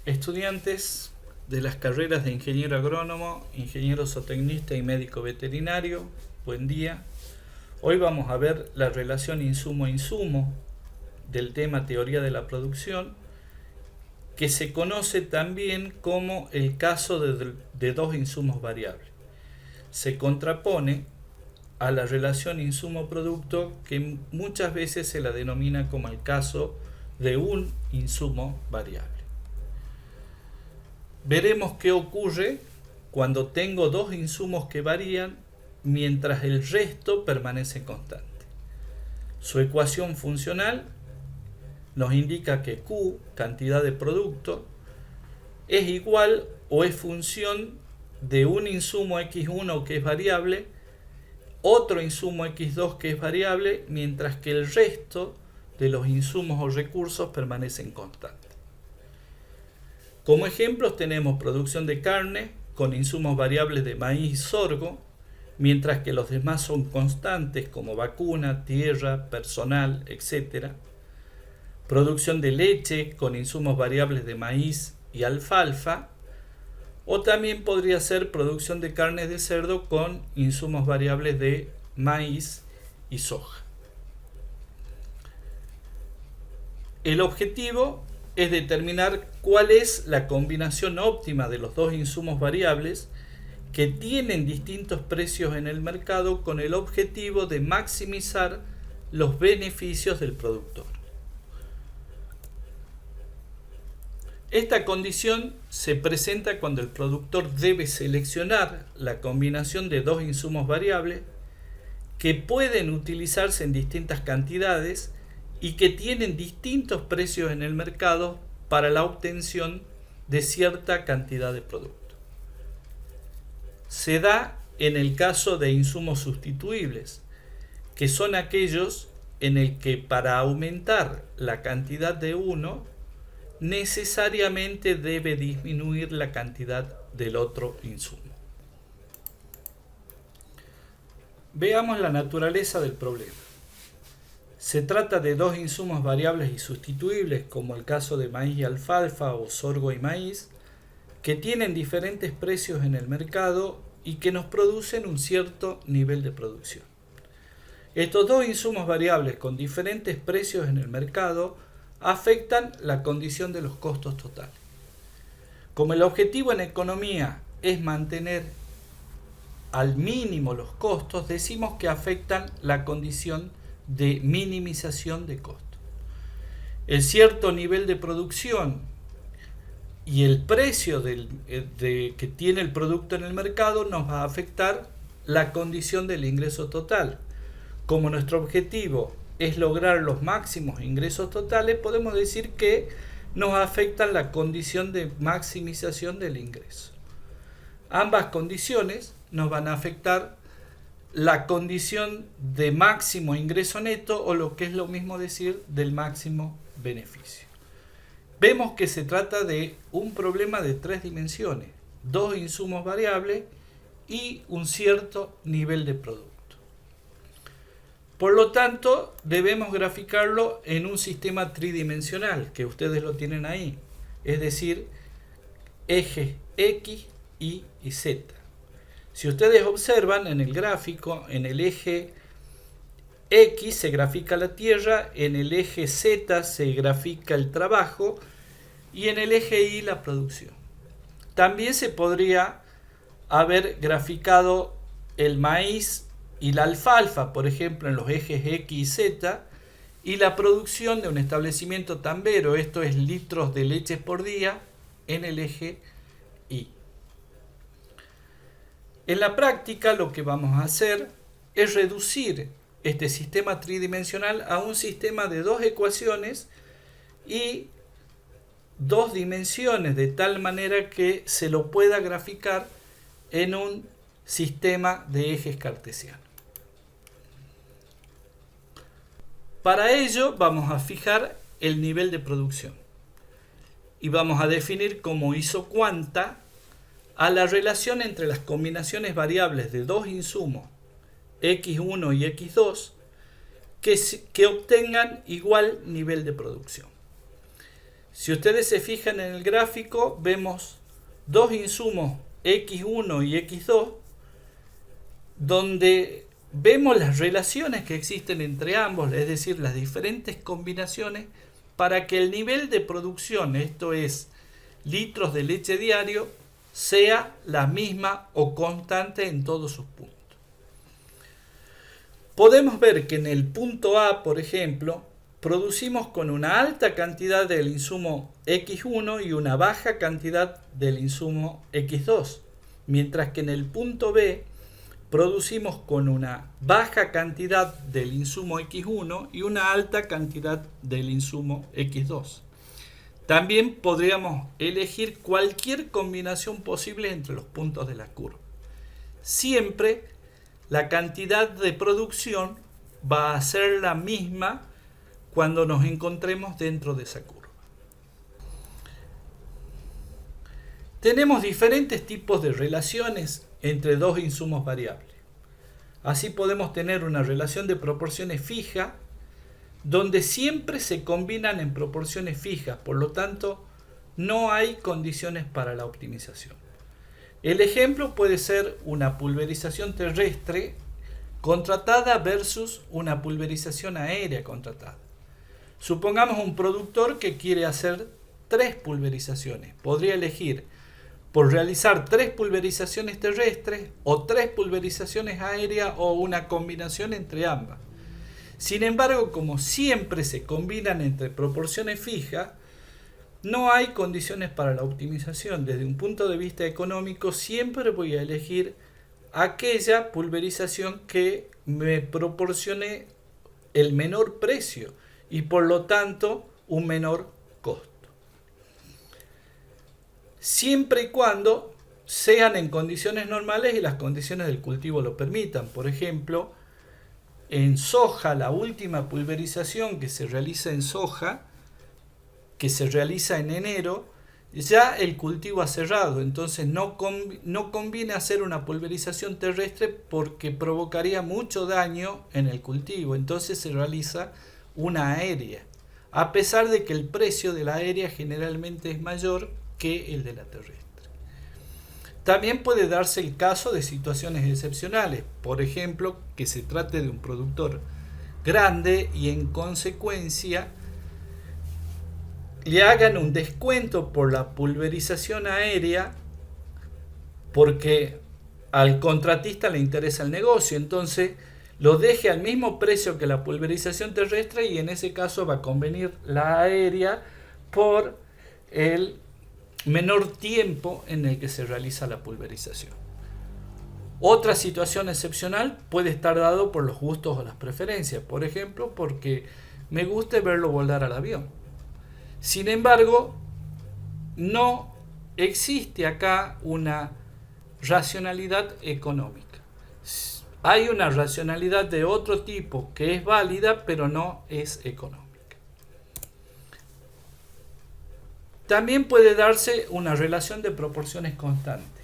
Estudiantes de las carreras de ingeniero agrónomo, ingeniero zootecnista y médico veterinario, buen día. Hoy vamos a ver la relación insumo-insumo del tema teoría de la producción, que se conoce también como el caso de dos insumos variables. Se contrapone a la relación insumo-producto, que muchas veces se la denomina como el caso de un insumo variable. Veremos qué ocurre cuando tengo dos insumos que varían mientras el resto permanece constante. Su ecuación funcional nos indica que Q, cantidad de producto, es igual o es función de un insumo X1 que es variable, otro insumo X2 que es variable, mientras que el resto de los insumos o recursos permanecen constantes. Como ejemplos tenemos producción de carne con insumos variables de maíz y sorgo, mientras que los demás son constantes como vacuna, tierra, personal, etc. Producción de leche con insumos variables de maíz y alfalfa, o también podría ser producción de carne de cerdo con insumos variables de maíz y soja. El objetivo es determinar cuál es la combinación óptima de los dos insumos variables que tienen distintos precios en el mercado, con el objetivo de maximizar los beneficios del productor. Esta condición se presenta cuando el productor debe seleccionar la combinación de dos insumos variables que pueden utilizarse en distintas cantidades y que tienen distintos precios en el mercado para la obtención de cierta cantidad de producto. Se da en el caso de insumos sustituibles, que son aquellos en el que para aumentar la cantidad de uno, necesariamente debe disminuir la cantidad del otro insumo. Veamos la naturaleza del problema. Se trata de dos insumos variables y sustituibles, como el caso de maíz y alfalfa o sorgo y maíz, que tienen diferentes precios en el mercado y que nos producen un cierto nivel de producción. Estos dos insumos variables con diferentes precios en el mercado afectan la condición de los costos totales. Como el objetivo en economía es mantener al mínimo los costos, decimos que afectan la condición de minimización de costos. El cierto nivel de producción y el precio que tiene el producto en el mercado nos va a afectar la condición del ingreso total. Como nuestro objetivo es lograr los máximos ingresos totales, podemos decir que nos afectan la condición de maximización del ingreso. Ambas condiciones nos van a afectar la condición de máximo ingreso neto, o lo que es lo mismo decir del máximo beneficio. Vemos que se trata de un problema de tres dimensiones: dos insumos variables y un cierto nivel de producto. Por lo tanto, debemos graficarlo en un sistema tridimensional, que ustedes lo tienen ahí, es decir, ejes X, Y y Z. Si ustedes observan en el gráfico, en el eje X se grafica la tierra, en el eje Z se grafica el trabajo y en el eje Y la producción. También se podría haber graficado el maíz y la alfalfa, por ejemplo, en los ejes X y Z, y la producción de un establecimiento tambero, esto es litros de leche por día, en el eje Y. En la práctica lo que vamos a hacer es reducir este sistema tridimensional a un sistema de dos ecuaciones y dos dimensiones, de tal manera que se lo pueda graficar en un sistema de ejes cartesianos. Para ello vamos a fijar el nivel de producción y vamos a definir como isocuanta a la relación entre las combinaciones variables de dos insumos X1 y X2 que obtengan igual nivel de producción. Si ustedes se fijan en el gráfico, vemos dos insumos X1 y X2, donde vemos las relaciones que existen entre ambos, es decir, las diferentes combinaciones para que el nivel de producción, esto es, litros de leche diario, sea la misma o constante en todos sus puntos. Podemos ver que en el punto A, por ejemplo, producimos con una alta cantidad del insumo X1 y una baja cantidad del insumo X2, mientras que en el punto B producimos con una baja cantidad del insumo X1 y una alta cantidad del insumo X2. También podríamos elegir cualquier combinación posible entre los puntos de la curva. Siempre la cantidad de producción va a ser la misma cuando nos encontremos dentro de esa curva. Tenemos diferentes tipos de relaciones entre dos insumos variables. Así podemos tener una relación de proporciones fija, donde siempre se combinan en proporciones fijas, por lo tanto, no hay condiciones para la optimización. El ejemplo puede ser una pulverización terrestre contratada versus una pulverización aérea contratada. Supongamos un productor que quiere hacer 3 pulverizaciones. Podría elegir por realizar 3 pulverizaciones terrestres o 3 pulverizaciones aéreas o una combinación entre ambas. Sin embargo, como siempre se combinan entre proporciones fijas, no hay condiciones para la optimización. Desde un punto de vista económico, siempre voy a elegir aquella pulverización que me proporcione el menor precio y por lo tanto un menor costo. Siempre y cuando sean en condiciones normales y las condiciones del cultivo lo permitan. Por ejemplo, en soja, la última pulverización que se realiza en soja, que se realiza en enero, ya el cultivo ha cerrado, entonces no conviene hacer una pulverización terrestre porque provocaría mucho daño en el cultivo, entonces se realiza una aérea, a pesar de que el precio de la aérea generalmente es mayor que el de la terrestre. También puede darse el caso de situaciones excepcionales, por ejemplo, que se trate de un productor grande y en consecuencia le hagan un descuento por la pulverización aérea porque al contratista le interesa el negocio, entonces lo deje al mismo precio que la pulverización terrestre y en ese caso va a convenir la aérea por el menor tiempo en el que se realiza la pulverización. Otra situación excepcional puede estar dado por los gustos o las preferencias, por ejemplo, porque me gusta verlo volar al avión. Sin embargo, no existe acá una racionalidad económica. Hay una racionalidad de otro tipo que es válida, pero no es económica. También puede darse una relación de proporciones constantes,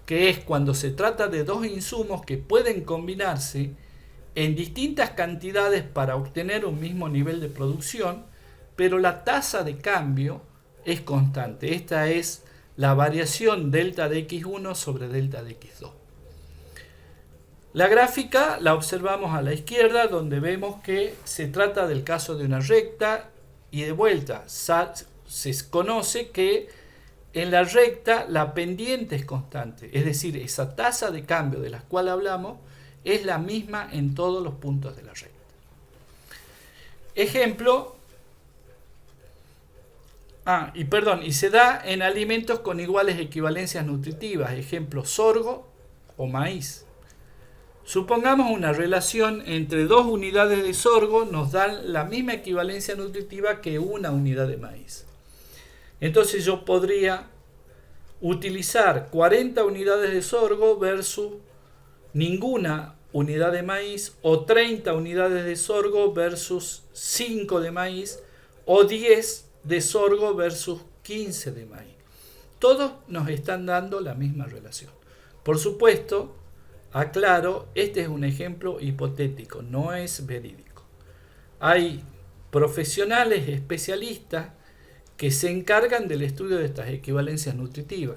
que es cuando se trata de dos insumos que pueden combinarse en distintas cantidades para obtener un mismo nivel de producción, pero la tasa de cambio es constante. Esta es la variación delta de X1 sobre delta de X2. La gráfica la observamos a la izquierda, donde vemos que se trata del caso de una recta y de vuelta. Se conoce que en la recta la pendiente es constante, es decir, esa tasa de cambio de la cual hablamos es la misma en todos los puntos de la recta. Ejemplo, y se da en alimentos con iguales equivalencias nutritivas, ejemplo, sorgo o maíz. Supongamos una relación entre 2 unidades de sorgo nos dan la misma equivalencia nutritiva que una unidad de maíz. Entonces yo podría utilizar 40 unidades de sorgo versus ninguna unidad de maíz, o 30 unidades de sorgo versus 5 de maíz, o 10 de sorgo versus 15 de maíz. Todos nos están dando la misma relación. Por supuesto, aclaro, este es un ejemplo hipotético, no es verídico. Hay profesionales especialistas que se encargan del estudio de estas equivalencias nutritivas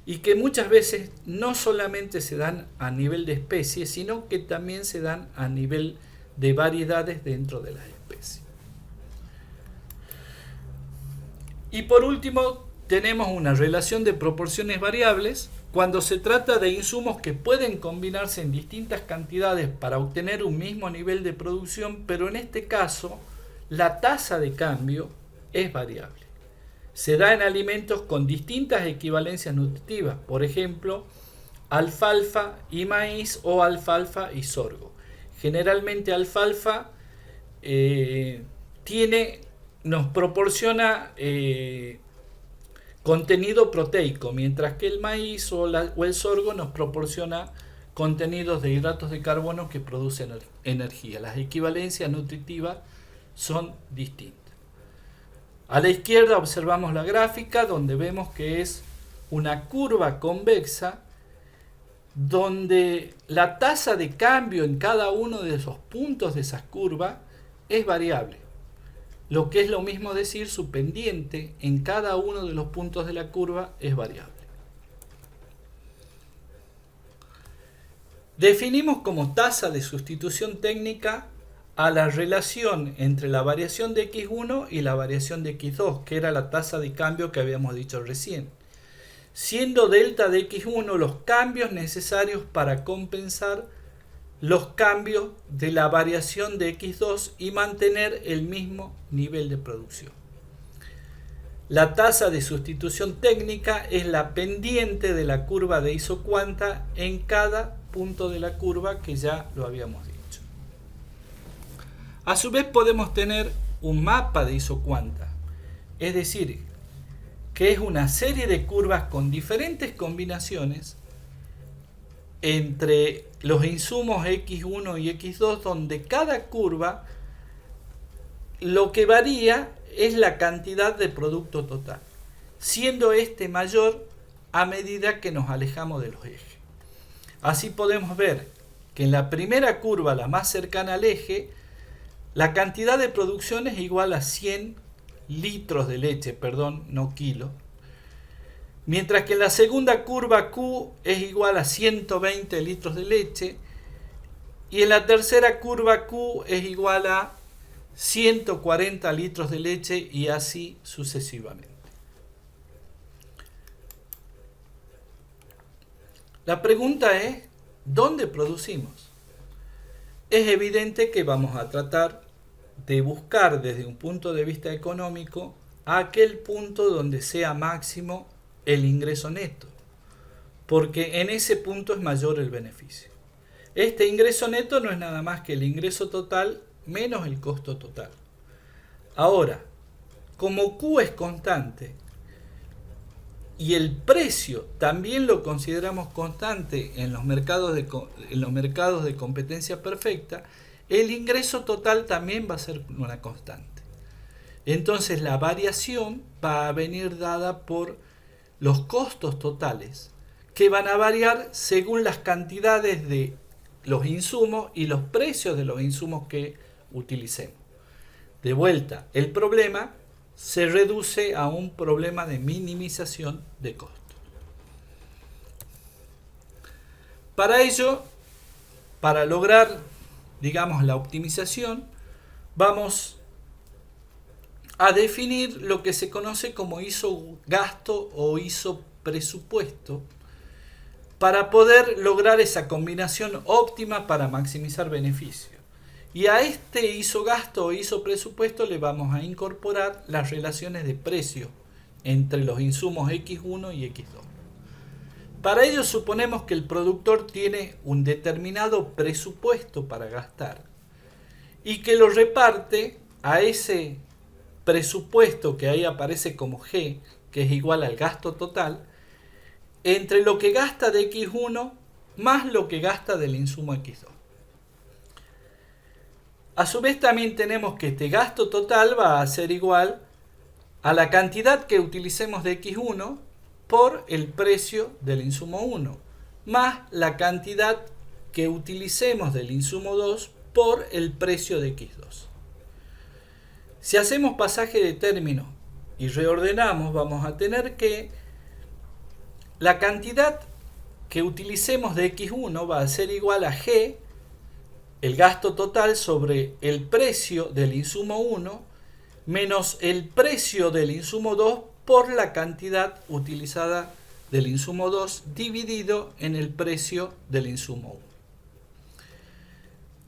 y que muchas veces no solamente se dan a nivel de especies, sino que también se dan a nivel de variedades dentro de las especies. Y por último, tenemos una relación de proporciones variables cuando se trata de insumos que pueden combinarse en distintas cantidades para obtener un mismo nivel de producción, pero en este caso la tasa de cambio es variable. Se da en alimentos con distintas equivalencias nutritivas, por ejemplo, alfalfa y maíz o alfalfa y sorgo. Generalmente alfalfa nos proporciona contenido proteico, mientras que el maíz o el sorgo nos proporciona contenidos de hidratos de carbono que producen energía. Las equivalencias nutritivas son distintas. A la izquierda observamos la gráfica donde vemos que es una curva convexa donde la tasa de cambio en cada uno de esos puntos de esas curvas es variable. Lo que es lo mismo decir, su pendiente en cada uno de los puntos de la curva es variable. Definimos como tasa de sustitución técnica a la relación entre la variación de X1 y la variación de X2, que era la tasa de cambio que habíamos dicho recién, siendo delta de X1 los cambios necesarios para compensar los cambios de la variación de X2 y mantener el mismo nivel de producción. La tasa de sustitución técnica es la pendiente de la curva de isocuanta en cada punto de la curva, que ya lo habíamos dicho. A su vez podemos tener un mapa de isocuanta, es decir, que es una serie de curvas con diferentes combinaciones entre los insumos X1 y X2, donde cada curva lo que varía es la cantidad de producto total, siendo este mayor a medida que nos alejamos de los ejes. Así podemos ver que en la primera curva, la más cercana al eje, la cantidad de producción es igual a 100 litros de leche, no kilos, mientras que en la segunda curva Q es igual a 120 litros de leche y en la tercera curva Q es igual a 140 litros de leche y así sucesivamente. La pregunta es, ¿dónde producimos? Es evidente que vamos a tratar de buscar desde un punto de vista económico aquel punto donde sea máximo el ingreso neto, porque en ese punto es mayor el beneficio. Este ingreso neto no es nada más que el ingreso total menos el costo total. Ahora, como Q es constante y el precio también lo consideramos constante en los mercados de competencia perfecta, el ingreso total también va a ser una constante. Entonces la variación va a venir dada por los costos totales, que van a variar según las cantidades de los insumos y los precios de los insumos que utilicemos. De vuelta, el problema se reduce a un problema de minimización de costos. Para ello, para lograr, la optimización, vamos a definir lo que se conoce como ISO gasto o ISO presupuesto para poder lograr esa combinación óptima para maximizar beneficios. Y a este ISO gasto o ISO presupuesto le vamos a incorporar las relaciones de precio entre los insumos X1 y X2. Para ello suponemos que el productor tiene un determinado presupuesto para gastar y que lo reparte a ese presupuesto que ahí aparece como G, que es igual al gasto total, entre lo que gasta de X1 más lo que gasta del insumo X2. A su vez también tenemos que este gasto total va a ser igual a la cantidad que utilicemos de X1 por el precio del insumo 1, más la cantidad que utilicemos del insumo 2 por el precio de X2. Si hacemos pasaje de términos y reordenamos, vamos a tener que la cantidad que utilicemos de X1 va a ser igual a G, el gasto total sobre el precio del insumo 1, menos el precio del insumo 2 por la cantidad utilizada del insumo 2 dividido en el precio del insumo 1.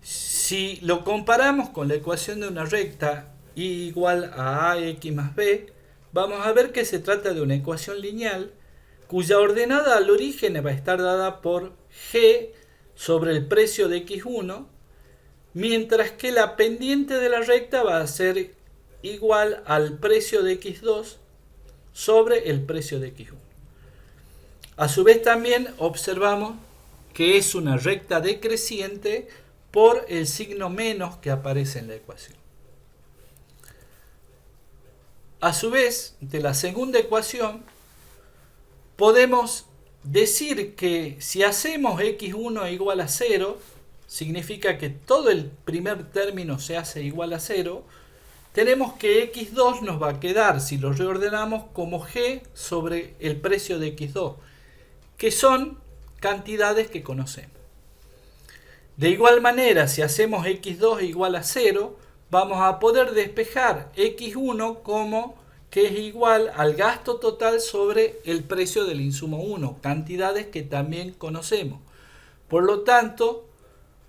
Si lo comparamos con la ecuación de una recta y igual a AX más B, vamos a ver que se trata de una ecuación lineal cuya ordenada al origen va a estar dada por G sobre el precio de X1, mientras que la pendiente de la recta va a ser igual al precio de X2 sobre el precio de X1. A su vez también observamos que es una recta decreciente por el signo menos que aparece en la ecuación. A su vez, de la segunda ecuación, podemos decir que si hacemos x1 igual a 0, significa que todo el primer término se hace igual a 0, tenemos que x2 nos va a quedar, si lo reordenamos, como g sobre el precio de x2, que son cantidades que conocemos. De igual manera, si hacemos x2 igual a 0, vamos a poder despejar x1 como que es igual al gasto total sobre el precio del insumo 1, cantidades que también conocemos. Por lo tanto,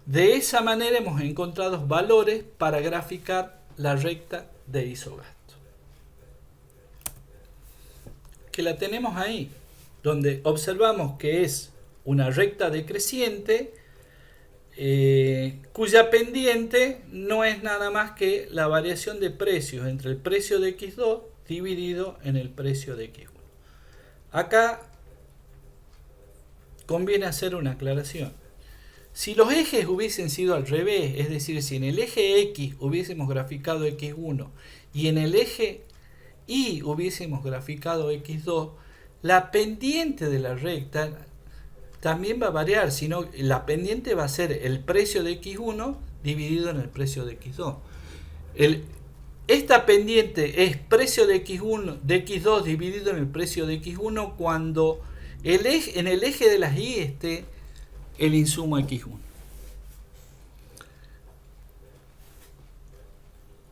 de esa manera hemos encontrado valores para graficar la recta de isogasto. Que la tenemos ahí, donde observamos que es una recta decreciente cuya pendiente no es nada más que la variación de precios entre el precio de X2 dividido en el precio de X1. Acá conviene hacer una aclaración. Si los ejes hubiesen sido al revés, es decir, si en el eje X hubiésemos graficado X1 y en el eje Y hubiésemos graficado X2, la pendiente de la recta también va a variar, sino la pendiente va a ser el precio de X1 dividido en el precio de X2. Esta pendiente es precio de X1, de X2 dividido en el precio de X1 cuando en el eje de las Y esté el insumo X1.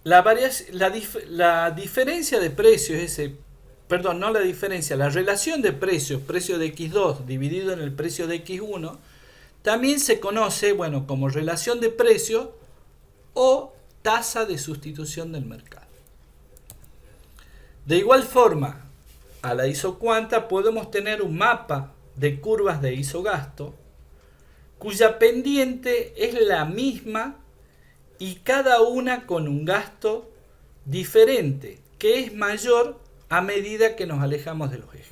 La diferencia de precios, la relación de precios, precio de X2 dividido en el precio de X1, también se conoce, como relación de precios o tasa de sustitución del mercado. De igual forma, a la isocuanta podemos tener un mapa de curvas de isogasto cuya pendiente es la misma y cada una con un gasto diferente, que es mayor a medida que nos alejamos de los ejes.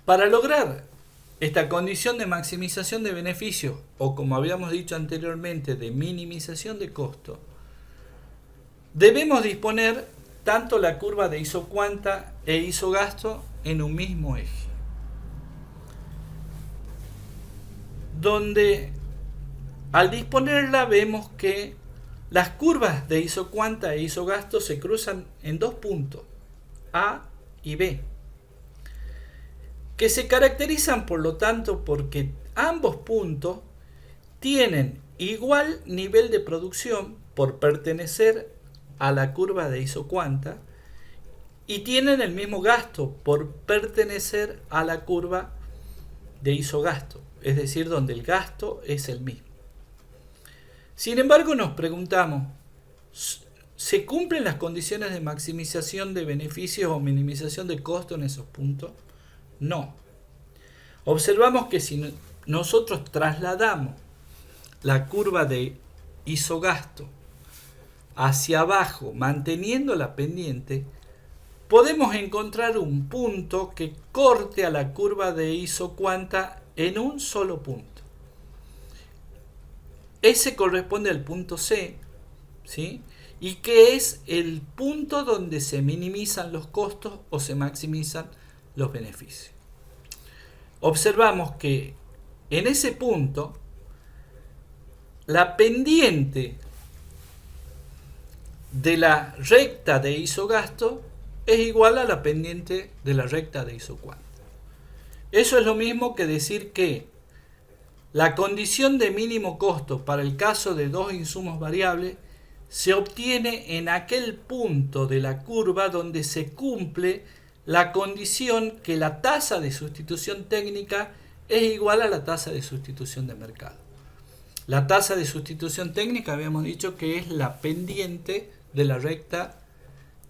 Para lograr esta condición de maximización de beneficios, o como habíamos dicho anteriormente, de minimización de costo, debemos disponer tanto la curva de isocuanta e isogasto en un mismo eje, donde al disponerla vemos que las curvas de isocuanta e isogasto se cruzan en dos puntos, A y B, que se caracterizan por lo tanto porque ambos puntos tienen igual nivel de producción por pertenecer a la curva de isocuanta y tienen el mismo gasto por pertenecer a la curva de isogasto, es decir, donde el gasto es el mismo. Sin embargo, nos preguntamos, ¿se cumplen las condiciones de maximización de beneficios o minimización de costo en esos puntos? No. Observamos que si nosotros trasladamos la curva de isogasto hacia abajo, manteniendo la pendiente, podemos encontrar un punto que corte a la curva de isocuanta en un solo punto. Ese corresponde al punto C, ¿sí? Y que es el punto donde se minimizan los costos o se maximizan los beneficios. Observamos que en ese punto la pendiente de la recta de isogasto es igual a la pendiente de la recta de isocuanta. Eso es lo mismo que decir que la condición de mínimo costo para el caso de dos insumos variables se obtiene en aquel punto de la curva donde se cumple la condición que la tasa de sustitución técnica es igual a la tasa de sustitución de mercado. La tasa de sustitución técnica habíamos dicho que es la pendiente de la recta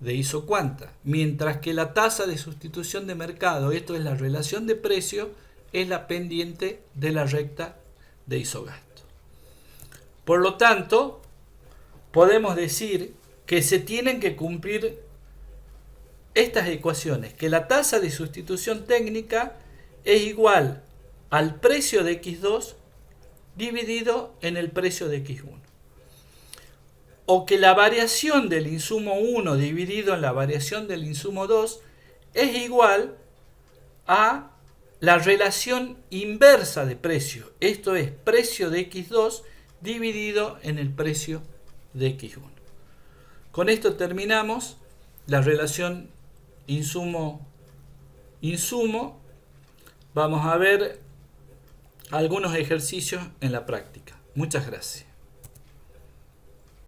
de isocuanta, mientras que la tasa de sustitución de mercado, esto es la relación de precio, es la pendiente de la recta de isogasto. Por lo tanto, podemos decir que se tienen que cumplir estas ecuaciones, que la tasa de sustitución técnica es igual al precio de X2 dividido en el precio de X1. O que la variación del insumo 1 dividido en la variación del insumo 2 es igual a la relación inversa de precio. Esto es precio de X2 dividido en el precio de X1. Con esto terminamos la relación insumo-insumo. Vamos a ver algunos ejercicios en la práctica. Muchas gracias.